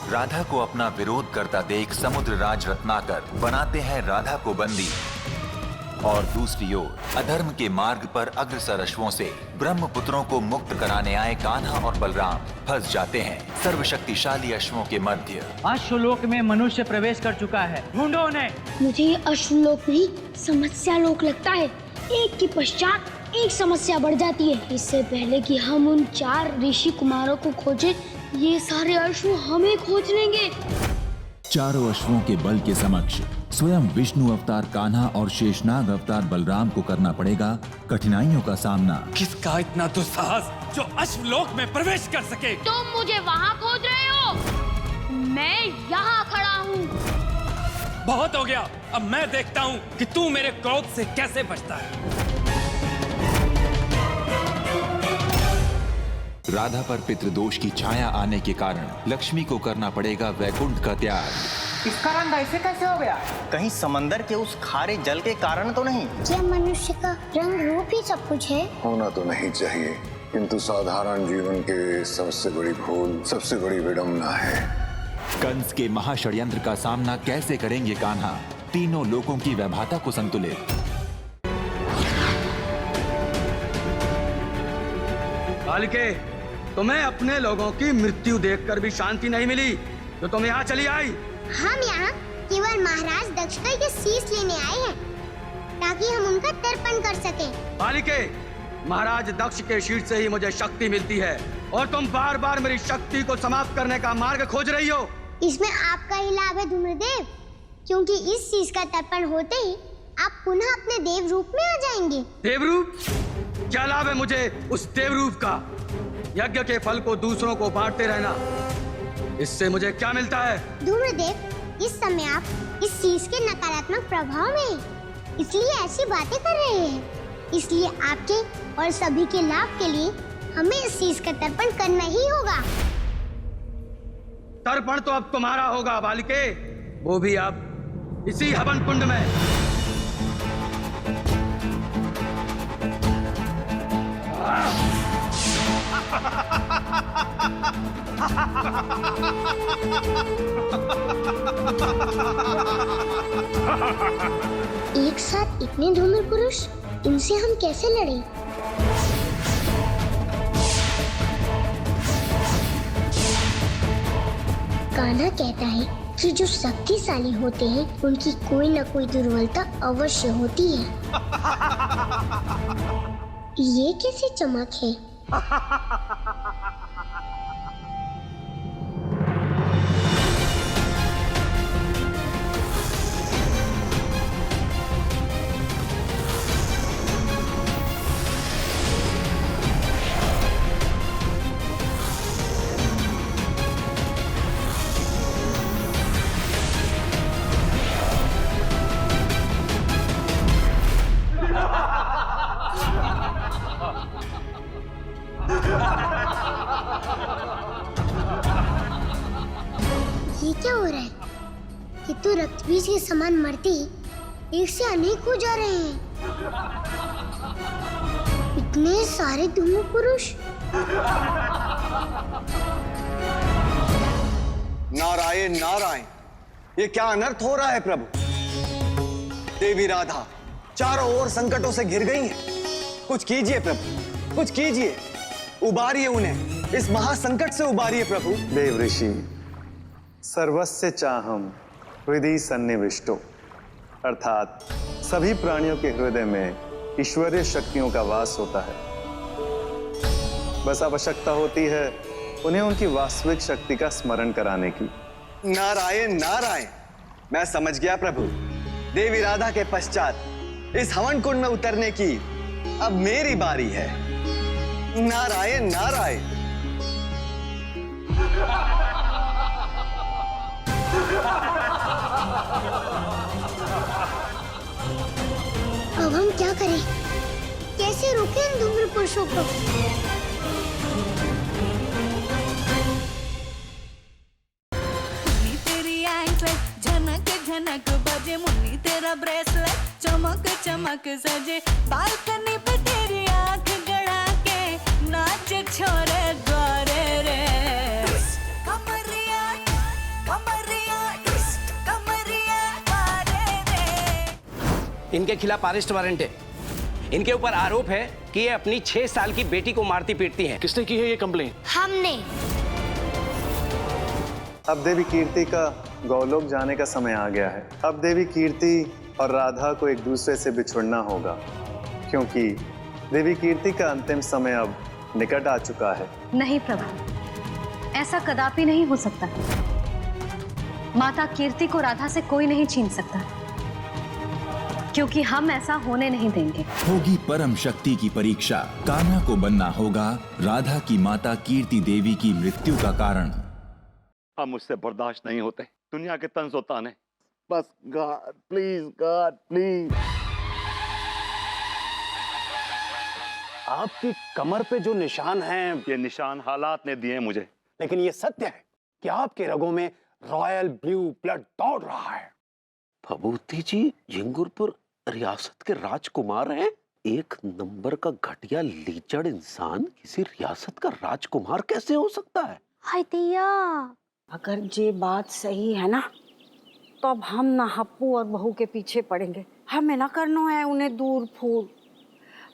राधा को अपना विरोध करता देख समुद्र राज रत्नाकर बनाते हैं राधा को बंदी और दूसरी ओर अधर्म के मार्ग पर अग्रसर अश्वों से ब्रह्मपुत्रों को मुक्त कराने आए कान्हा और बलराम फंस जाते हैं सर्वशक्तिशाली अश्वों के मध्य। अश्वलोक में मनुष्य प्रवेश कर चुका है, ढूंढो उन्हें। मुझे ये अश्वलोक नहीं समस्या लोक लगता है। एक के पश्चात एक समस्या बढ़ जाती है। इससे पहले कि हम उन 4 ऋषि कुमारों को खोजें, ये सारे अश्व हमें खोज लेंगे। चारों अश्वों के बल के समक्ष स्वयं विष्णु अवतार कान्हा और शेषनाग अवतार बलराम को करना पड़ेगा कठिनाइयों का सामना। किसका इतना दुस्साहस जो अश्वलोक में प्रवेश कर सके? तुम मुझे वहाँ खोज रहे हो, मैं यहाँ खड़ा हूँ। बहुत हो गया, अब मैं देखता हूँ कि तू मेरे क्रोध से कैसे बचता है। राधा पर पितृदोष की छाया आने के कारण लक्ष्मी को करना पड़ेगा वैकुंठ का त्याग। इसका रंग ऐसे कैसे हो गया? कहीं समंदर के उस खारे जल के कारण तो नहीं? क्या मनुष्य का रंग रूप ही सब कुछ है? होना तो नहीं चाहिए, किंतु साधारण जीवन के सबसे बड़ी भूल, सबसे बड़ी विडंबना है। कंस के महाषड्यंत्र का सामना कैसे करेंगे कान्हा, तीनों लोकों की वैभाता को संतुलित। बालिके, तुम्हें अपने लोगों की मृत्यु देखकर भी शांति नहीं मिली तो तुम यहाँ चली आई। हम यहाँ केवल महाराज दक्ष का ये शीश लेने आए हैं ताकि हम उनका तर्पण कर सकें। बालिके, महाराज दक्ष के शीश से ही मुझे शक्ति मिलती है और तुम बार बार मेरी शक्ति को समाप्त करने का मार्ग खोज रही हो। इसमें आपका ही लाभ है धूम्रदेव, क्योंकि इस शीश का तर्पण होते ही आप पुनः अपने देव रूप में आ जाएंगे। देव रूप? क्या लाभ है मुझे उस देव रूप का? यज्ञ के फल को दूसरों को बांटते रहना, इससे मुझे क्या मिलता है? धूम्रदेव, इस समय आप इस शीश के नकारात्मक प्रभाव में हैं, इसलिए ऐसी बातें कर रहे हैं। इसलिए आपके और सभी के लाभ के लिए हमें इस शीश का तर्पण करना ही होगा। तर्पण तो अब तुम्हारा होगा बालिके, वो भी अब इसी हवन कुंड में। एक साथ इतने धूम्र पुरुष, इनसे हम कैसे लड़ें? कान्हा कहता है कि जो शक्तिशाली होते हैं उनकी कोई न कोई दुर्बलता अवश्य होती है। ये कैसी चमक है? ये क्या हो रहा है? ये तो रक्तबीज के समान मरते ही एक से अनेक हो जा रहे हैं। इतने सारे धूम्र पुरुष। नारायण नारायण, ये क्या अनर्थ हो रहा है प्रभु? देवी राधा चारों ओर संकटों से घिर गई हैं। कुछ कीजिए प्रभु, कुछ कीजिए, उबारिए उन्हें, इस महासंकट से उबारिए प्रभु। देव ऋषि, सर्वस्य चाहम हृदय सन्निविष्टो, अर्थात सभी प्राणियों के हृदय में ईश्वरीय शक्तियों का वास होता है। बस आवश्यकता होती है उन्हें उनकी वास्तविक शक्ति का स्मरण कराने की। नारायण नारायण, मैं समझ गया प्रभु। देवी राधा के पश्चात इस हवन कुंड में उतरने की अब मेरी बारी है। नारायण नारायण। अब हम क्या करें? कैसे रोकें इन धूम्र पुरुषों को? तेरी एंकलेट झनक झनक बजे, मुन्नी तेरा ब्रेसलेट चमक चमक सजे, बालकनी पे तेरी आंख गड़ा के नाच छोरे द्वारे रे। कमरिया इनके खिलाफ अरेस्ट वारंट है। इनके ऊपर आरोप है कि ये अपनी 6 साल की बेटी को मारती पीटती हैं। किसने की है ये कंप्लेन? हमने। अब देवी कीर्ति का गौलोक जाने का समय आ गया है। अब देवी कीर्ति और राधा को एक दूसरे से बिछुड़ना होगा, क्योंकि देवी कीर्ति का अंतिम समय अब निकट आ चुका है। नहीं प्रभु, ऐसा कदापि नहीं हो सकता। माता कीर्ति को राधा से कोई नहीं छीन सकता, क्योंकि हम ऐसा होने नहीं देंगे। होगी परम शक्ति की परीक्षा। कान्हा को बनना होगा राधा की माता कीर्ति देवी की मृत्यु का कारण। हम मुझसे बर्दाश्त नहीं होते दुनिया के तंज और ताने। बस गॉड प्लीज, गॉड प्लीज। आपकी कमर पे जो निशान हैं, ये निशान हालात ने दिए मुझे, लेकिन ये सत्य है कि आपके रगों में रॉयल ब्लू ब्लड दौड़ रहा है। भभूति जी यंगुरपुर रियासत के राजकुमार हैं। एक नंबर का घटिया लीचड़ इंसान किसी रियासत का राजकुमार कैसे हो सकता है? हाय दिया, अगर ये बात सही है ना, तो अब हम ना हप्पू और बहू के पीछे पड़ेंगे। हमें ना करना है उन्हें दूर फूल।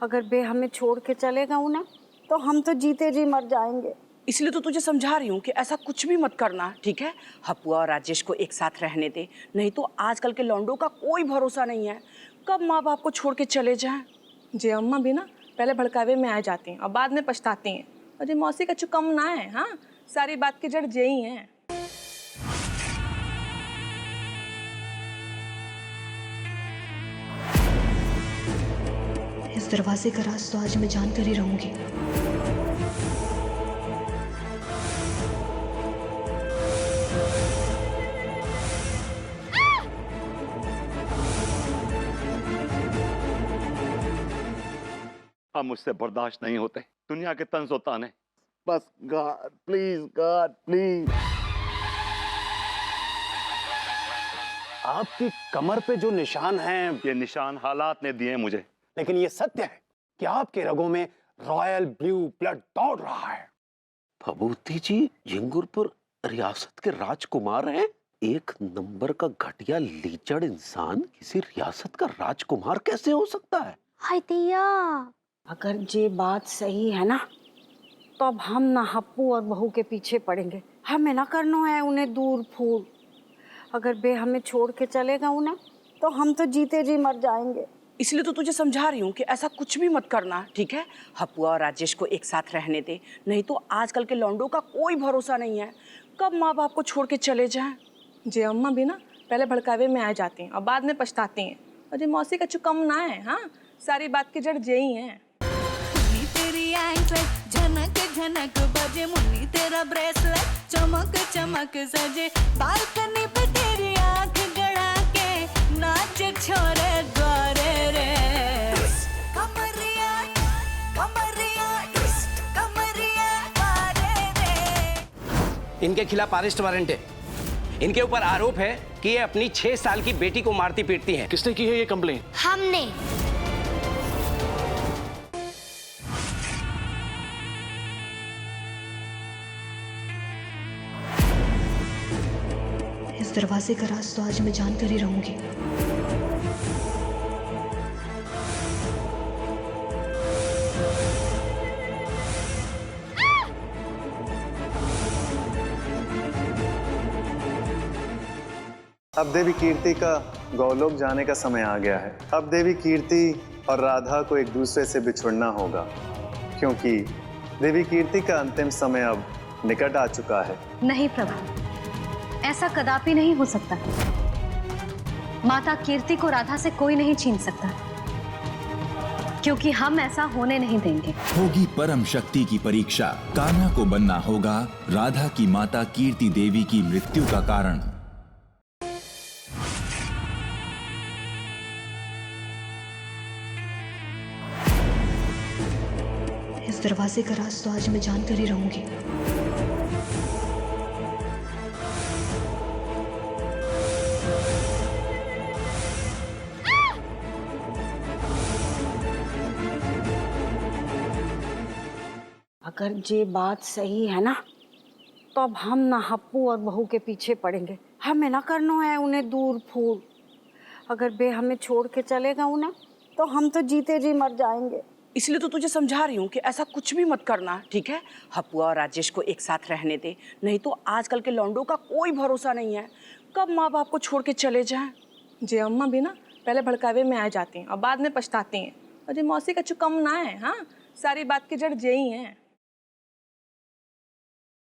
अगर बे हमें छोड़ के चलेगा उन्हें, तो हम तो जीते जी मर जाएंगे। इसलिए तो तुझे समझा रही हूँ कि ऐसा कुछ भी मत करना, ठीक है? हपुआ और राजेश को एक साथ रहने दे, नहीं तो आजकल के लौंडों का कोई भरोसा नहीं है, कब माँ बाप को छोड़ के चले जाएं। जे अम्मा भी ना पहले भड़कावे में आ जाती हैं और बाद में पछताती हैं, और जे मौसी का चुकम ना है। हाँ, सारी बात की जड़ यही है। इस दरवाजे का राज तो आज मैं जानकर ही रहूंगी। हम मुझसे बर्दाश्त नहीं होते दुनिया के तंज और ताने। बस गॉड प्लीज, गॉड प्लीज। आपकी कमर पे जो निशान हैं, ये निशान हालात ने दिए मुझे, लेकिन ये सत्य है कि आपके रगों में रॉयल ब्लू ब्लड दौड़ रहा है। भभूति जी यंगुरपुर रियासत के राजकुमार हैं। एक नंबर का घटिया लीचड़ इंसान किसी रियासत का राजकुमार कैसे हो सकता है? हाय दिया, अगर ये बात सही है ना, तो अब हम ना हप्पू और बहू के पीछे पड़ेंगे। हमें ना करना है उन्हें दूर फूल। अगर बे हमें छोड़ के चलेगा उन्हें, तो हम तो जीते जी मर जाएंगे। इसलिए तो तुझे समझा रही हूँ कि ऐसा कुछ भी मत करना, ठीक है? हपुआ और राजेश को एक साथ रहने दे, नहीं तो आजकल के लौंडों का कोई भरोसा नहीं है, कब माँ बाप को छोड़ के चले जाएं। जे अम्मा भी ना पहले भड़कावे में आ जाती हैं और बाद में पछताती हैं, और जे मौसी का चुकम ना है। हाँ, सारी बात की जड़ यही है। तेरी एंकलेट झनक झनक बजे, मुन्नी तेरा ब्रेसलेट चमक चमक सजे, बालकनी पे तेरी आंख गड़ा के नाच छोरे द्वारे रे। कमरिया कमरिया कमरिया द्वारे रे। इनके खिलाफ अरेस्ट वारंट है। इनके ऊपर आरोप है कि ये अपनी 6 साल की बेटी को मारती पीटती हैं। किसने की है ये कंप्लेन? हमने। इस दरवाजे का राज तो आज मैं जानकर ही रहूंगी। अब देवी कीर्ति का गौलोक जाने का समय आ गया है। अब देवी कीर्ति और राधा को एक दूसरे से बिछुड़ना होगा, क्योंकि देवी कीर्ति का अंतिम समय अब निकट आ चुका है। नहीं प्रभु, ऐसा कदापि नहीं हो सकता। माता कीर्ति को राधा से कोई नहीं छीन सकता, क्योंकि हम ऐसा होने नहीं देंगे। होगी परम शक्ति की परीक्षा। कान्हा को बनना होगा राधा की माता कीर्ति देवी की मृत्यु का कारण। इस दरवाजे का राज तो आज मैं जानकर ही रहूंगी। अगर ये बात सही है ना, तो अब हम ना हप्पू और बहू के पीछे पड़ेंगे। हमें ना करना है उन्हें दूर फूल। अगर बे हमें छोड़ के चलेगा उन्हें तो हम तो जीते जी मर जाएंगे। इसलिए तो तुझे समझा रही हूँ कि ऐसा कुछ भी मत करना, ठीक है? हपुआ और राजेश को एक साथ रहने दे, नहीं तो आजकल के लौंडों का कोई भरोसा नहीं है, कब माँ बाप को छोड़ के चले जाएं। जे अम्मा भी ना पहले भड़कावे में आ जाती हैं और बाद में पछताती हैं, और जे मौसी का चुकम ना है। हाँ, सारी बात की जड़ यही है।